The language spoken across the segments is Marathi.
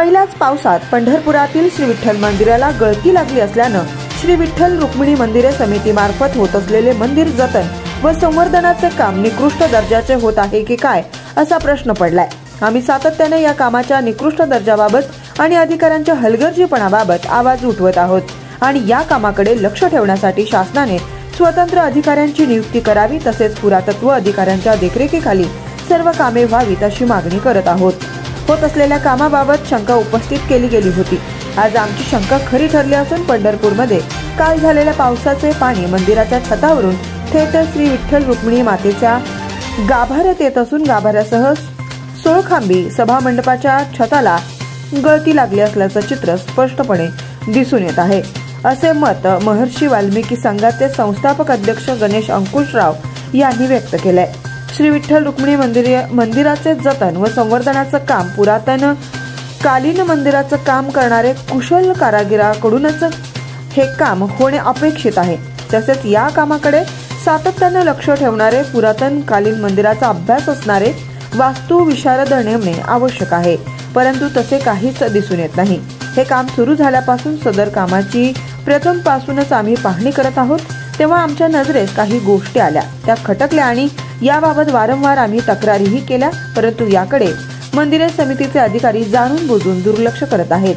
पहिल्याच पावसात पंढरपुरातील श्री विठ्ठल मंदिराला गळती लागली असल्यानं श्री विठ्ठल रुक्मिणी मंदिरे समितीमार्फत होत असलेले मंदिर जतन व संवर्धनाचे काम निकृष्ट दर्जाचे होत आहे की काय असा प्रश्न पडलाय। आम्ही सातत्याने या कामाच्या निकृष्ट दर्जाबाबत आणि अधिकाऱ्यांच्या हलगर्जीपणाबाबत आवाज उठवत आहोत आणि या कामाकडे लक्ष ठेवण्यासाठी शासनाने स्वतंत्र अधिकाऱ्यांची नियुक्ती करावी, तसेच पुरातत्व अधिकाऱ्यांच्या देखरेखीखाली सर्व कामे व्हावीत अशी मागणी करत आहोत। होत असलेल्या कामाबाबत शंका उपस्थित केली गेली होती। आज आमची शंका खरी ठरली असून पंढरपूरमध्ये काल झालेल्या पावसाचे पाणी मंदिराच्या छतावरून थेट श्री विठ्ठल रुक्मिणी मातेच्या गाभाऱ्यात येत असून गाभाऱ्यासह सोळखांबी सभा मंडपाच्या छताला गळती लागली असल्याचं चित्र स्पष्टपणे दिसून येत आहे, असे मत महर्षी वाल्मिकी संघाचे संस्थापक अध्यक्ष गणेश अंकुशराव यांनी व्यक्त केलंय। श्री विठ्ठल रुक्मिणी मंदिराचे जतन व संवर्धनाचं काम पुरातन कालीन मंदिराचं काम करणारे कुशल कारागिराकडूनच हे काम होणे अपेक्षित आहे। तसेच या कामाकडे सातत्याने लक्ष ठेवणारे पुरातन कालीन मंदिराचा अभ्यास असणारे वास्तु विशारद नेमणे आवश्यक आहे, परंतु तसे काहीच दिसून येत नाही। हे काम सुरू झाल्यापासून सदर कामाची प्रथम पासूनच आम्ही पाहणी करत आहोत, तेव्हा आमच्या नजरेस काही गोष्टी आल्या, त्या खटकल्या आणि याबाबत वारंवार आम्ही तक्रारीही केल्या, परंतु याकडे मंदिरे समितीचे अधिकारी जाणून बुजून दुर्लक्ष करत आहेत।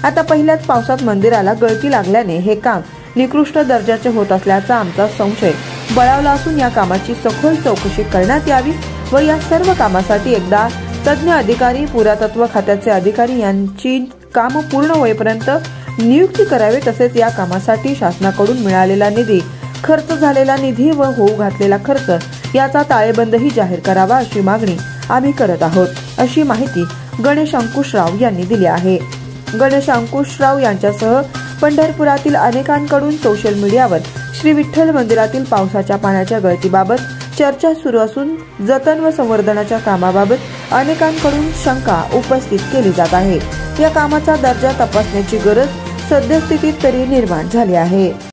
आता पहिल्याच पावसात मंदिराला गळती लागल्याने हे काम निकृष्ट दर्जाचे होत असल्याचा आमचा संशय बळावला असून या कामाची सखोल चौकशी करण्यात यावी व या सर्व कामासाठी एकदा तज्ञ अधिकारी, पुरातत्व खात्याचे अधिकारी यांची काम पूर्ण होईपर्यंत नियुक्ती करावी, तसेच या कामासाठी शासनाकडून मिळालेला निधी, खर्च झालेला निधी व होऊ घातलेला खर्च याचा ताळेबंदही जाहीर करावा अशी मागणी आम्ही करत आहोत, अशी माहिती गणेश अंकुशराव यांनी दिली आहे। गणेश अंकुशराव यांच्यासह पंढरपुरातील अनेकांकडून सोशल मीडियावर श्री विठ्ठल मंदिरातील पावसाच्या पाण्याच्या गळतीबाबत चर्चा सुरू असून जतन व संवर्धनाच्या कामाबाबत अनेकांकडून शंका उपस्थित केली जात आहे। या कामाचा दर्जा तपासण्याची गरज सद्यस्थितीत तरी निर्माण झाली आहे।